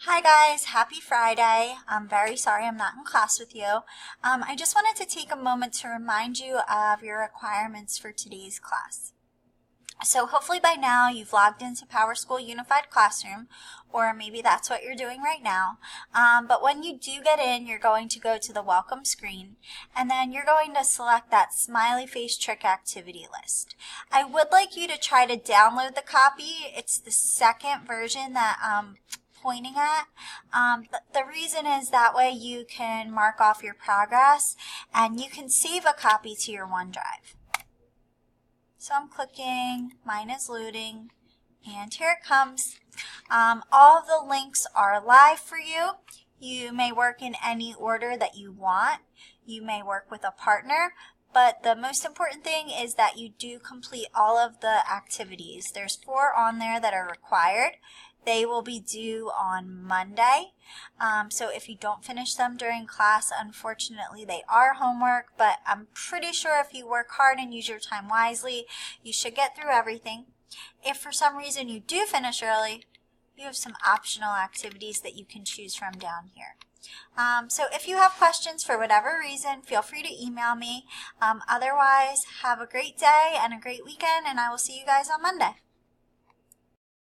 Hi guys, happy Friday. I'm very sorry I'm not in class with you. I just wanted to take a moment to remind you of your requirements for today's class. So hopefully by now you've logged into PowerSchool Unified Classroom, or maybe that's what you're doing right now. But when you do get in, you're going to go to the welcome screen, and then you're going to select that smiley face trick activity list. I would like you to try to download the copy. It's the second version that pointing at. The reason is that way you can mark off your progress and you can save a copy to your OneDrive. So I'm clicking, mine is loading, and here it comes. All of the links are live for you. You may work in any order that you want. You may work with a partner, but the most important thing is that you do complete all of the activities. There's 4 on there that are required. They will be due on Monday. So if you don't finish them during class, unfortunately they are homework, but I'm pretty sure if you work hard and use your time wisely, you should get through everything. If for some reason you do finish early, you have some optional activities that you can choose from down here. So if you have questions for whatever reason, feel free to email me. Otherwise, have a great day and a great weekend, and I will see you guys on Monday.